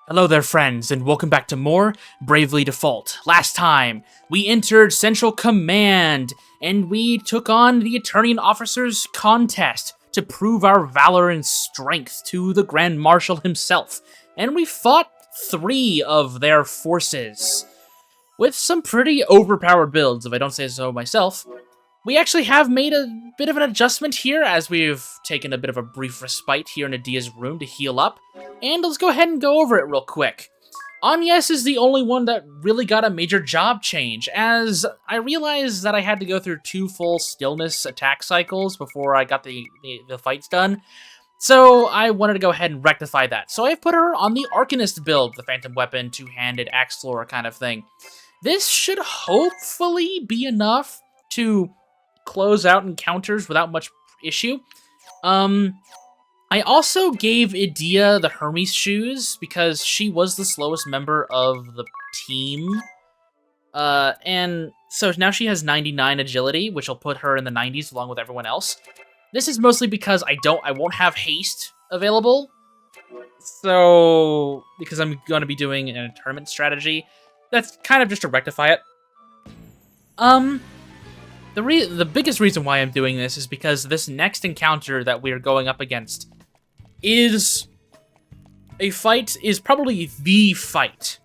Hello there, friends, and welcome back to more Bravely Default. Last time, we entered Central Command, and we took on the Eternian Officers contest to prove our valor and strength to the Grand Marshal himself, and we fought 3 of their forces, with some pretty overpowered builds, if I don't say so myself. We actually have made a bit of an adjustment here, as we've taken a bit of a brief respite here in Adia's room to heal up, and let's go ahead and go over it real quick. Anyes is the only one that really got a major job change, as I realized that I had to go through 2 full stillness attack cycles before I got the fights done, so I wanted to go ahead and rectify that. So I've put her on the Arcanist build, the Phantom Weapon, 2-handed axe thrower kind of thing. This should hopefully be enough to close out encounters without much issue. I also gave Idia the Hermes shoes because she was the slowest member of the team. And so now she has 99 agility, which will put her in the 90s along with everyone else. This is mostly because I won't have haste available. So, because I'm going to be doing a tournament strategy, that's kind of just to rectify it. The biggest reason why I'm doing this is because this next encounter that we're going up against is probably the fight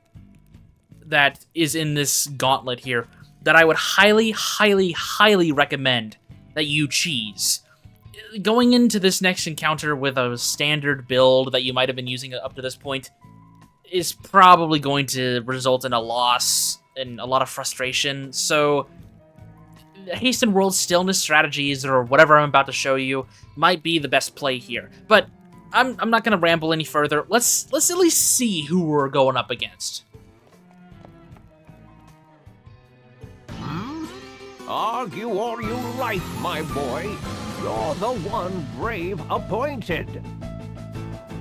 that is in this gauntlet here that I would highly, highly, highly recommend that you cheese. Going into this next encounter with a standard build that you might have been using up to this point is probably going to result in a loss and a lot of frustration, so haste and world stillness strategies, or whatever I'm about to show you, might be the best play here. But I'm not going to ramble any further. Let's at least see who we're going up against. Argue all you like, my boy. You're the one brave appointed.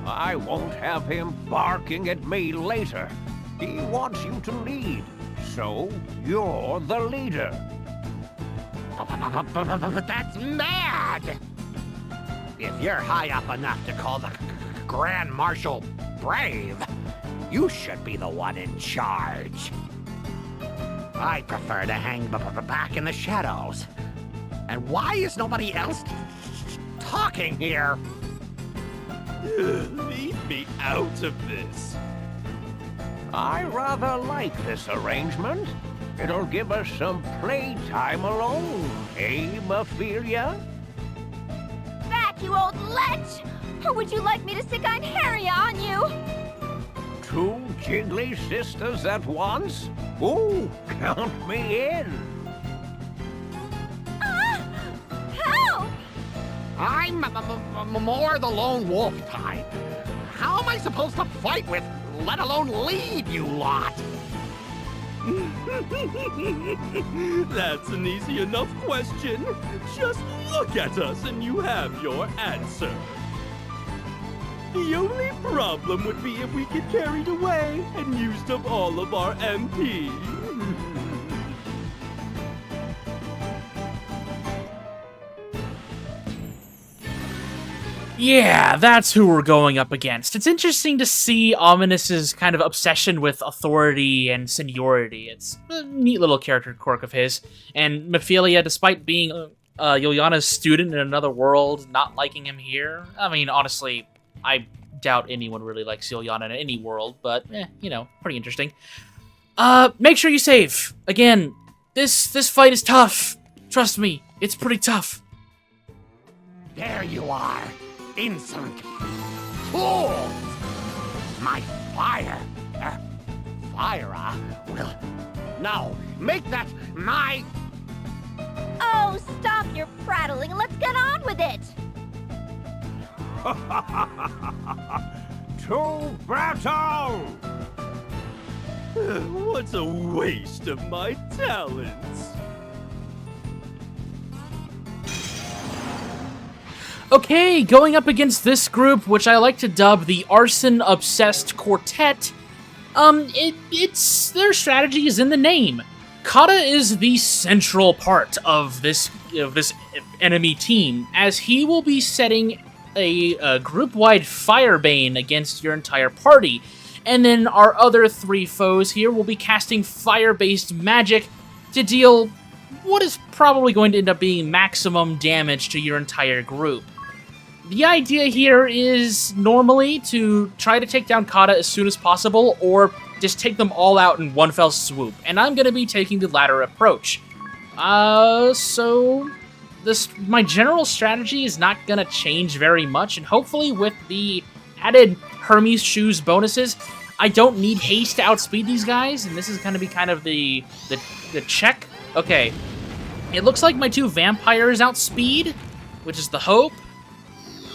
I won't have him barking at me later. He wants you to lead, so you're the leader. But that's mad! If you're high up enough to call the Grand Marshal brave, you should be the one in charge. I prefer to hang back in the shadows. And why is nobody else talking here? Leave me out of this. I rather like this arrangement. It'll give us some playtime alone, eh, Ophelia? Back, you old lech! Or would you like me to stick on Harriet on you? 2 jiggly sisters at once? Ooh, count me in. Help! I'm more the lone wolf type. How am I supposed to fight with, let alone lead, you lot? That's an easy enough question. Just look at us and you have your answer. The only problem would be if we get carried away and used up all of our MP. Yeah, that's who we're going up against. It's interesting to see Ominous's kind of obsession with authority and seniority. It's a neat little character quirk of his. And Ophelia, despite being Yuliana's student in another world, not liking him here. I mean, honestly, I doubt anyone really likes Yuliana in any world, but, you know, pretty interesting. Make sure you save. Again, this fight is tough. Trust me, it's pretty tough. There you are, insolent fools! My fire, will... No, make that my... Oh, stop your prattling and let's get on with it! To battle! What's a waste of my talents? Okay, going up against this group, which I like to dub the Arson-Obsessed Quartet, their strategy is in the name. Kata is the central part of this enemy team, as he will be setting a group-wide Firebane against your entire party. And then our other 3 foes here will be casting fire-based magic to deal what is probably going to end up being maximum damage to your entire group. The idea here is normally to try to take down Kata as soon as possible, or just take them all out in one fell swoop, and I'm going to be taking the latter approach. So my general strategy is not going to change very much, and hopefully with the added Hermes shoes bonuses, I don't need haste to outspeed these guys, and this is going to be kind of the check. Okay, it looks like my 2 vampires outspeed, which is the hope,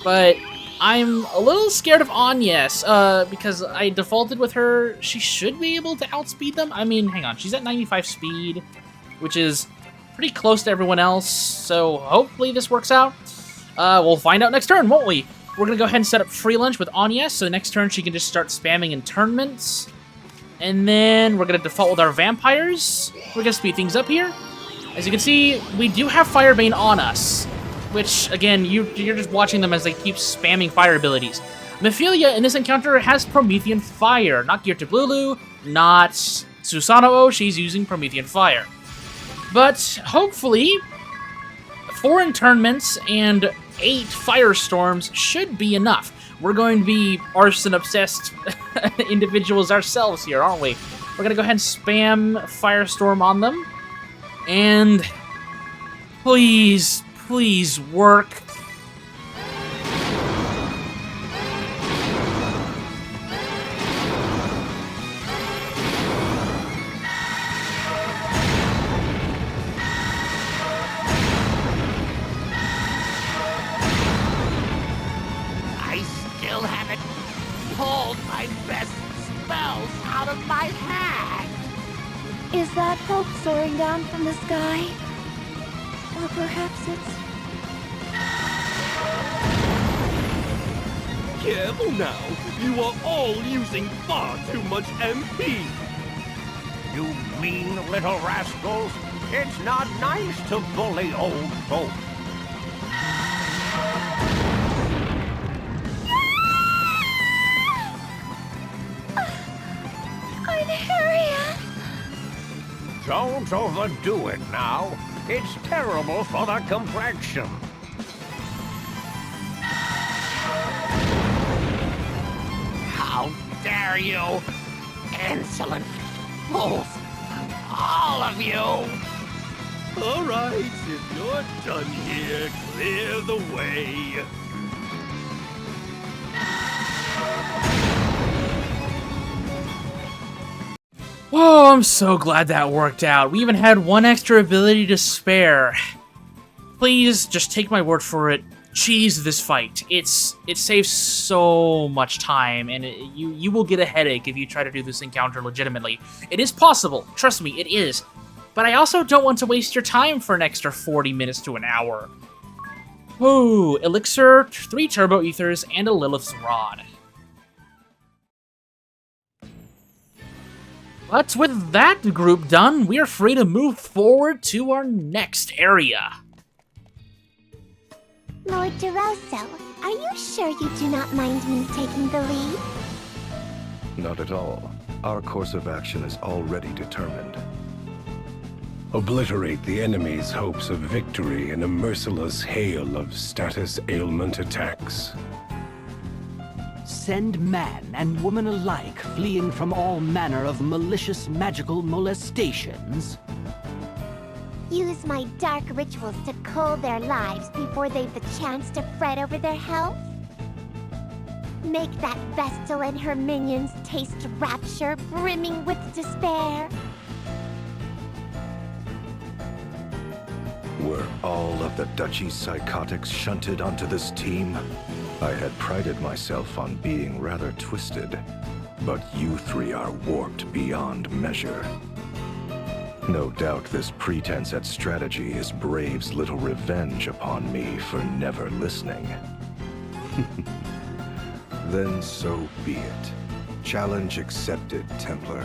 but I'm a little scared of Agnes, because I defaulted with her. She should be able to outspeed them. I mean, hang on, she's at 95 speed, which is pretty close to everyone else, so hopefully this works out. We'll find out next turn, won't we? We're going to go ahead and set up free lunch with Agnes, so next turn she can just start spamming internments. And then we're going to default with our vampires. We're going to speed things up here. As you can see, we do have Firebane on us, which, again, you're just watching them as they keep spamming fire abilities. Mephilia in this encounter has Promethean Fire, not geared to Blulu, not Susanoo, she's using Promethean Fire. But hopefully, 4 internments and 8 firestorms should be enough. We're going to be arson-obsessed individuals ourselves here, aren't we? We're going to go ahead and spam Firestorm on them. And please, please work. I still haven't pulled my best spells out of my hat. Is that hope soaring down from the sky? Or perhaps it's... Careful now. You are all using far too much MP. You mean little rascals. It's not nice to bully old folk. Don't overdo it now. It's terrible for the complexion. How dare you! Insolent fools! All of you! All right, if you're done here, clear the way. Whoa, I'm so glad that worked out. We even had 1 extra ability to spare. Please, just take my word for it. Cheese this fight. It saves so much time, and you will get a headache if you try to do this encounter legitimately. It is possible. Trust me, it is. But I also don't want to waste your time for an extra 40 minutes to an hour. Ooh, Elixir, 3 Turbo Ethers, and a Lilith's Rod. But with that group done, we are free to move forward to our next area. Lord DeRosso, are you sure you do not mind me taking the lead? Not at all. Our course of action is already determined. Obliterate the enemy's hopes of victory in a merciless hail of status ailment attacks. Send man and woman alike fleeing from all manner of malicious magical molestations. Use my dark rituals to cull their lives before they've the chance to fret over their health? Make that Vestal and her minions taste rapture, brimming with despair? Were all of the Duchy's psychotics shunted onto this team? I had prided myself on being rather twisted, but you 3 are warped beyond measure. No doubt this pretense at strategy is Brave's little revenge upon me for never listening. Then so be it. Challenge accepted, Templar.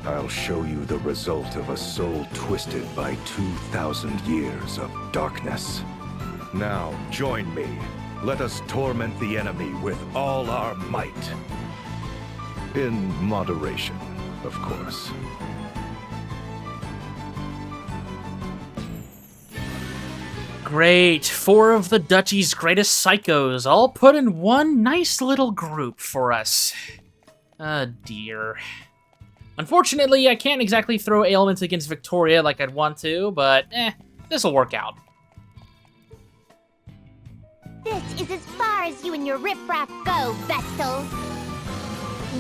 I'll show you the result of a soul twisted by 2,000 years of darkness. Now, join me. let us torment the enemy with all our might. In moderation, of course. Great. 4 of the Duchy's greatest psychos, all put in one nice little group for us. Oh dear. Unfortunately, I can't exactly throw ailments against Victoria like I'd want to, but this'll work out. This is as far as you and your riffraff go, Vestal.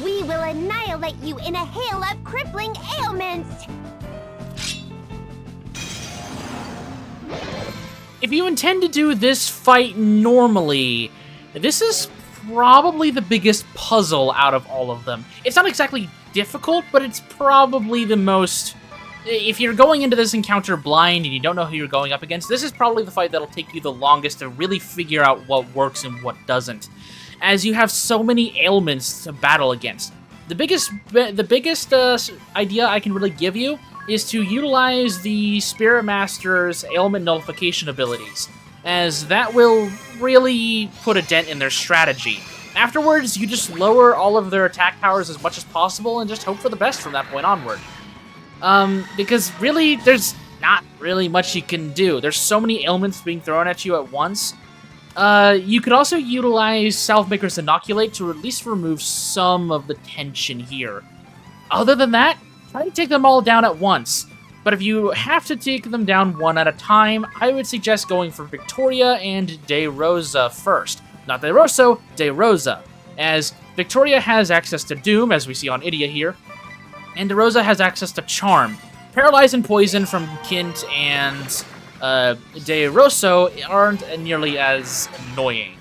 We will annihilate you in a hail of crippling ailments! If you intend to do this fight normally, this is probably the biggest puzzle out of all of them. It's not exactly difficult, but it's probably the most... If you're going into this encounter blind and you don't know who you're going up against, this is probably the fight that'll take you the longest to really figure out what works and what doesn't, as you have so many ailments to battle against. The biggest idea I can really give you is to utilize the Spirit Master's ailment nullification abilities, as that will really put a dent in their strategy. Afterwards, you just lower all of their attack powers as much as possible and just hope for the best from that point onward. Because really, there's not really much you can do. There's so many ailments being thrown at you at once. You could also utilize Salvemaker's Inoculate to at least remove some of the tension here. Other than that, try to take them all down at once. But if you have to take them down one at a time, I would suggest going for Victoria and De Rosa first. Not De Rosso, De Rosa, as Victoria has access to Doom, as we see on Idia here, and De Rosa has access to Charm. Paralyze and Poison from Kint and De Rosso aren't nearly as annoying.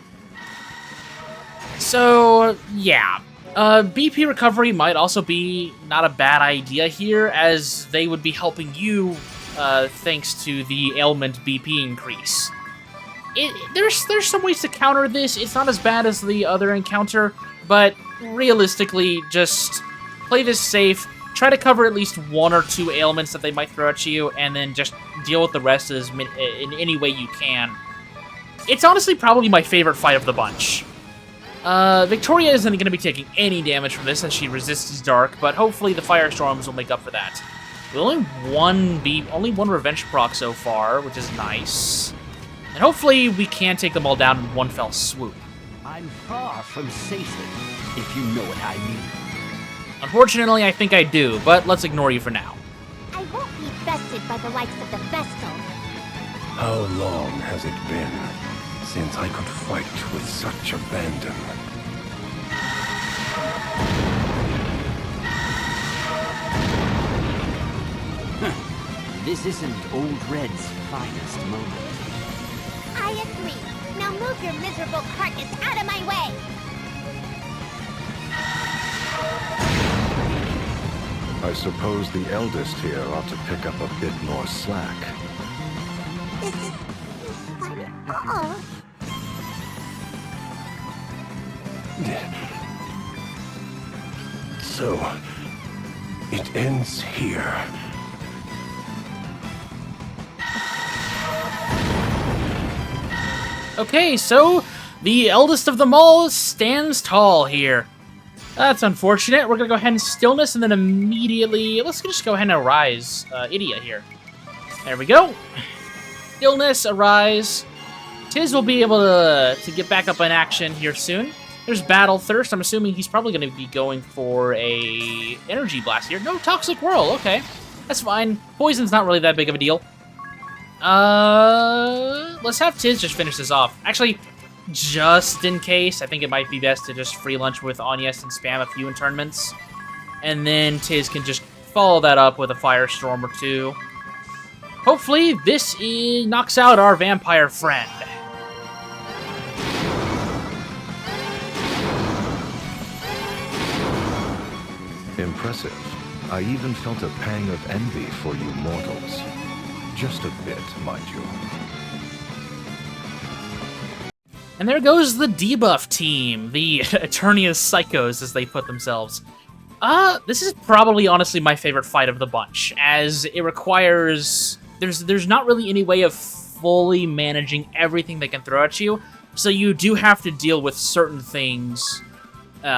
So, yeah. BP recovery might also be not a bad idea here, as they would be helping you thanks to the ailment BP increase. There's some ways to counter this. It's not as bad as the other encounter, but realistically, just play this safe. Try to cover at least 1 or 2 ailments that they might throw at you, and then just deal with the rest in any way you can. It's honestly probably my favorite fight of the bunch. Victoria isn't going to be taking any damage from this as she resists dark, but hopefully the firestorms will make up for that. Only one revenge proc so far, which is nice. And hopefully we can take them all down in one fell swoop. I'm far from Satan, if you know what I mean. Unfortunately, I think I do, but let's ignore you for now. I won't be bested by the likes of the Vestal. How long has it been since I could fight with such abandon? This isn't Old Red's finest moment. I agree. Now move your miserable carcass out of my way! I suppose the eldest here ought to pick up a bit more slack. This is fun. Oh. So, it ends here. Okay, so the eldest of them all stands tall here. That's unfortunate. We're going to go ahead and stillness and then immediately... Let's just go ahead and arise Idia here. There we go. Stillness, arise. Tiz will be able to get back up in action here soon. There's Battle Thirst. I'm assuming he's probably going to be going for a energy blast here. No, Toxic Whirl. Okay, that's fine. Poison's not really that big of a deal. Let's have Tiz just finish this off. Actually, just in case, I think it might be best to just free lunch with Onyest and spam a few internments. And then Tiz can just follow that up with a Firestorm or 2. Hopefully, this knocks out our vampire friend. Impressive. I even felt a pang of envy for you mortals. Just a bit, mind you. And there goes the debuff team, the Eternian Psychos, as they put themselves. This is probably, honestly, my favorite fight of the bunch, as it requires... There's not really any way of fully managing everything they can throw at you, So you do have to deal with certain things,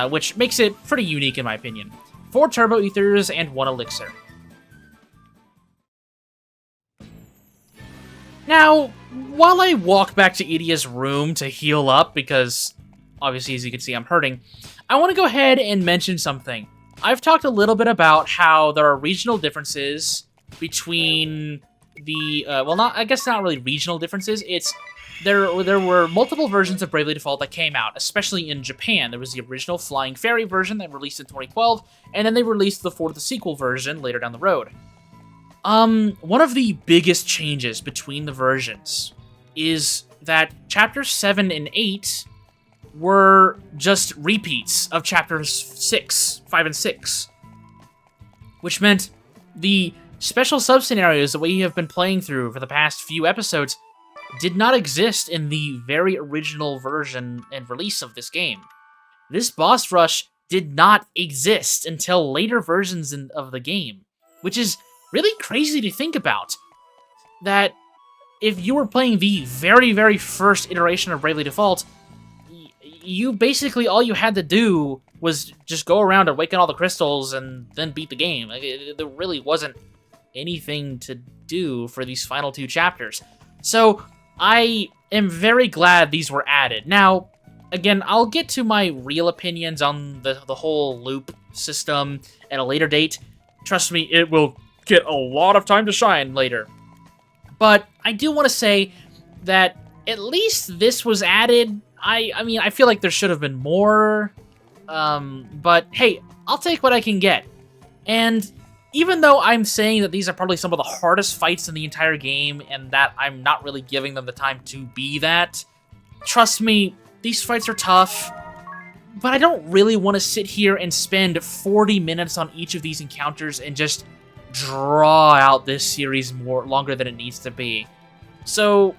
which makes it pretty unique in my opinion. 4 Turbo Ethers and 1 Elixir. Now, while I walk back to Edia's room to heal up, because obviously as you can see I'm hurting, I want to go ahead and mention something. I've talked a little bit about how there are regional differences between the, I guess not really regional differences, it's, there were multiple versions of Bravely Default that came out, especially in Japan. There was the original Flying Fairy version that released in 2012, and then they released the sequel version later down the road. One of the biggest changes between the versions is that Chapters 7 and 8 were just repeats of Chapters 5 and 6. Which meant the special sub-scenarios that we have been playing through for the past few episodes did not exist in the very original version and release of this game. This boss rush did not exist until later versions of the game, which is really crazy to think about. That if you were playing the very, very first iteration of Bravely Default, you basically, all you had to do was just go around awaken all the crystals and then beat the game. There really wasn't anything to do for these final 2 chapters. So I am very glad these were added. Now, again, I'll get to my real opinions on the whole loop system at a later date. Trust me, it will get a lot of time to shine later. But I do want to say that at least this was added. I mean, I feel like there should have been more, but hey, I'll take what I can get. And even though I'm saying that these are probably some of the hardest fights in the entire game, and that I'm not really giving them the time to be that, trust me, these fights are tough, but I don't really want to sit here and spend 40 minutes on each of these encounters and just draw out this series longer than it needs to be. So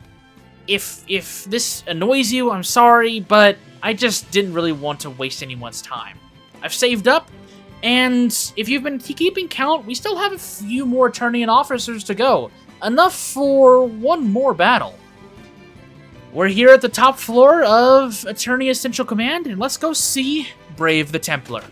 if this annoys you, I'm sorry, but I just didn't really want to waste anyone's time. I've saved up, and if you've been keeping count, we still have a few more Eternian Officers to go. Enough for one more battle. We're here at the top floor of Eternia Central Command, and let's go see Brave the Templar.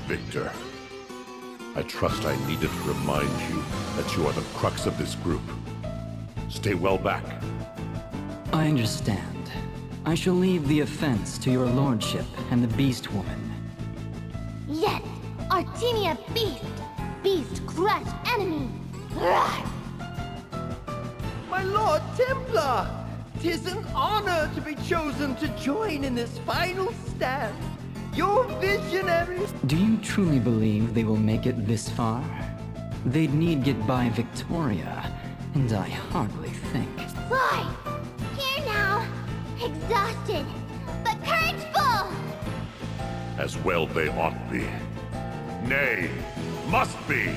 Victor, I trust I needed to remind you that you are the crux of this group. Stay well back. I understand. I shall leave the offense to your lordship and the Beast Woman. Yes, Artemia Beast! Beast crush enemy! Rawr! My Lord Templar! 'Tis an honor to be chosen to join in this final stand. Your visionary... Do you truly believe they will make it this far? They'd need get by Victoria, and I hardly think. Fly! Here now! Exhausted, but courageful! As well they ought be. Nay, must be!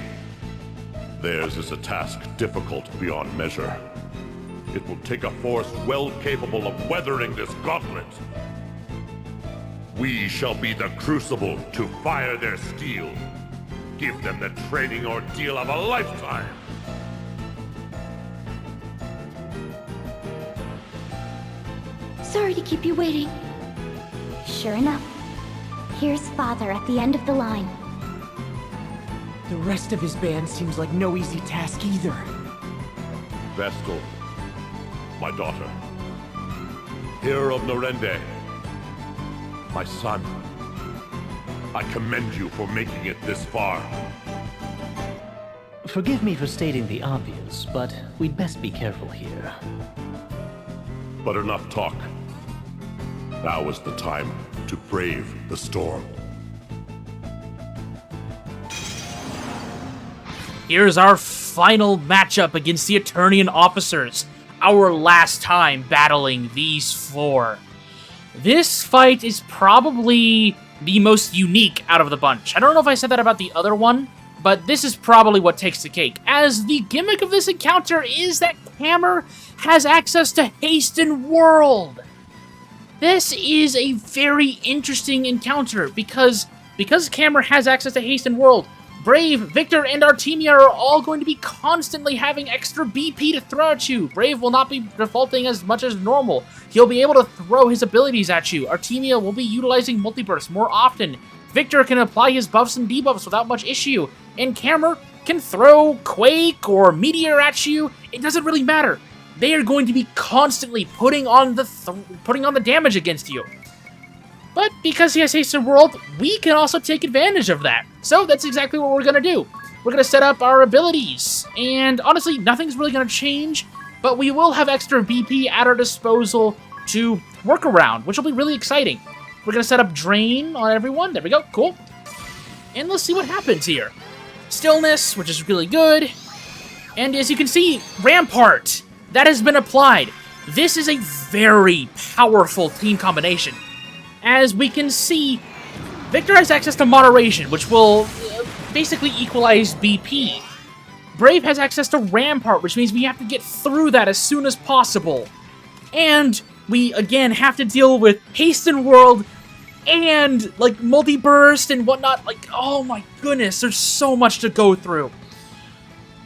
Theirs is a task difficult beyond measure. It will take a force well capable of weathering this gauntlet. We shall be the crucible to fire their steel. Give them the training ordeal of a lifetime. Sorry to keep you waiting. Sure enough, here's Father at the end of the line. The rest of his band seems like no easy task either. Vestal, my daughter. Hero of Norende. My son, I commend you for making it this far. Forgive me for stating the obvious, but we'd best be careful here. But enough talk. Now is the time to brave the storm. Here's our final matchup against the Eternian Officers. Our last time battling these 4. This fight is probably the most unique out of the bunch. I don't know if I said that about the other one, but this is probably what takes the cake, as the gimmick of this encounter is that Hammer has access to Hasten World. This is a very interesting encounter because Cameron has access to Hasten World, Brave, Victor, and Artemia are all going to be constantly having extra BP to throw at you. Brave will not be defaulting as much as normal. He'll be able to throw his abilities at you. Artemia will be utilizing Multiburst more often. Victor can apply his buffs and debuffs without much issue. And Cameron can throw Quake or Meteor at you. It doesn't really matter. They are going to be constantly putting on the damage against you. But because he has Hasten World, we can also take advantage of that. So that's exactly what we're going to do. We're going to set up our abilities. And honestly, nothing's really going to change, but we will have extra BP at our disposal to work around, which will be really exciting. We're going to set up Drain on everyone. There we go. Cool. And let's see what happens here. Stillness, which is really good. And as you can see, Rampart. That has been applied. This is a very powerful team combination. As we can see, Victor has access to Moderation, which will basically equalize BP. Brave has access to Rampart, which means we have to get through that as soon as possible. And we, again, have to deal with Hasten World and, like, Multi-Burst and whatnot. Like, oh my goodness, there's so much to go through.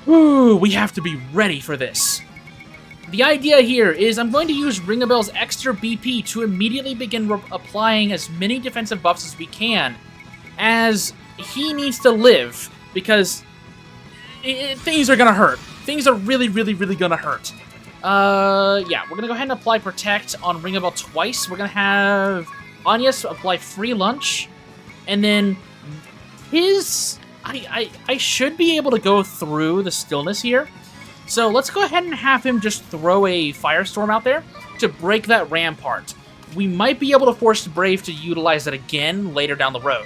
Whew, we have to be ready for this. The idea here is I'm going to use Ringabel's extra BP to immediately begin applying as many defensive buffs as we can, as he needs to live, because things are going to hurt. Things are really, really, really going to hurt. Yeah, we're going to go ahead and apply Protect on Ringabel twice. We're going to have Anya's apply Free Lunch, and then his... I should be able to go through the Stillness here. So let's go ahead and have him just throw a Firestorm out there to break that Rampart. We might be able to force Brave to utilize it again later down the road.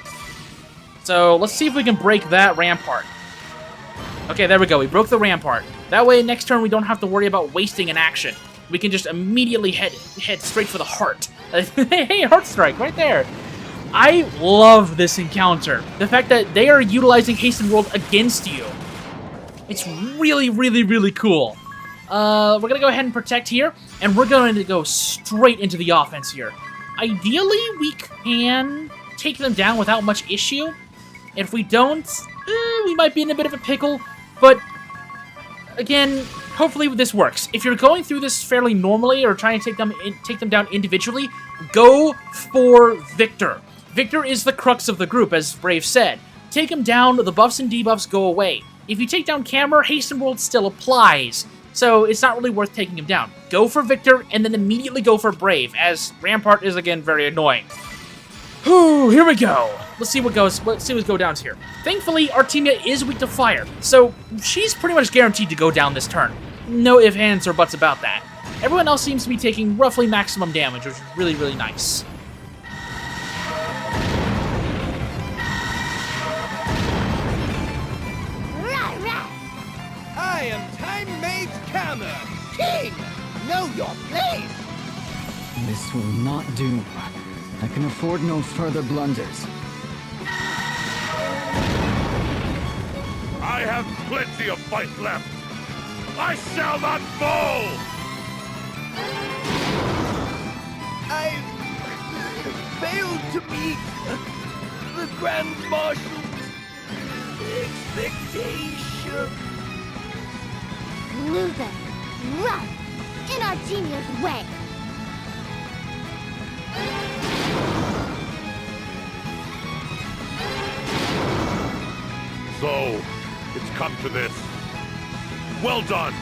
So let's see if we can break that Rampart. Okay, there we go. We broke the Rampart. That way, next turn, we don't have to worry about wasting an action. We can just immediately head straight for the heart. Hey, Heart Strike, right there. I love this encounter. The fact that they are utilizing Hasten World against you. It's really, really, really cool. We're going to go ahead and Protect here, and we're going to go straight into the offense here. Ideally, we can take them down without much issue. If we don't, we might be in a bit of a pickle, but again, hopefully this works. If you're going through this fairly normally or trying to take them down individually, go for Victor. Victor is the crux of the group, as Brave said. Take him down, the buffs and debuffs go away. If you take down Cameron, Hasten World still applies, so it's not really worth taking him down. Go for Victor, and then immediately go for Brave, as Rampart is, again, very annoying. Whew, here we go. Let's see what goes down here. Thankfully, Artemia is weak to fire, so she's pretty much guaranteed to go down this turn. No ifs, ands, or buts about that. Everyone else seems to be taking roughly maximum damage, which is really, really nice. I am Time Maid's Camera, King! Know your place! This will not do. I can afford no further blunders. I have plenty of fight left. I shall not fall! I failed to meet the Grand Marshal's expectation. Luther, run! In Artemia's way! So, it's come to this. Well done!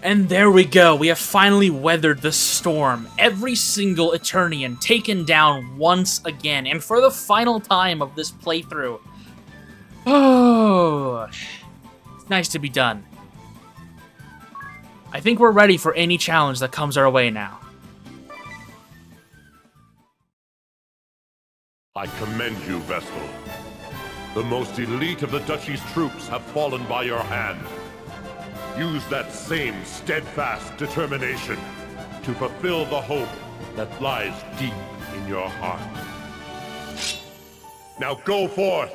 And there we go. We have finally weathered the storm. Every single Eternian taken down once again, and for the final time of this playthrough. Oh, it's nice to be done. I think we're ready for any challenge that comes our way now. I commend you, Vestal. The most elite of the Duchy's troops have fallen by your hand. Use that same steadfast determination to fulfill the hope that lies deep in your heart. Now go forth!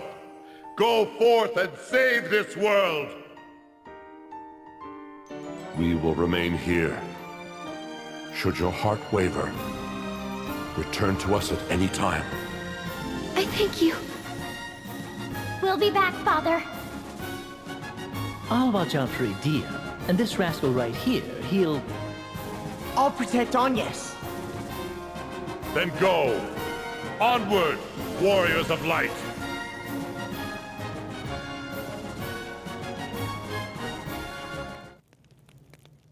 Go forth and save this world! We will remain here. Should your heart waver, return to us at any time. I thank you. We'll be back, Father. I'll watch out for Idea, and this rascal right here, he'll... I'll protect Agnes. Then go! Onward, warriors of light!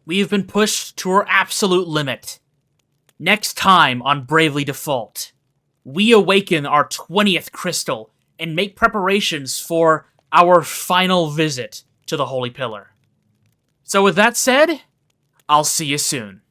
We have been pushed to our absolute limit. Next time on Bravely Default, we awaken our 20th crystal and make preparations for our final visit to the Holy Pillar. So with that said, I'll see you soon.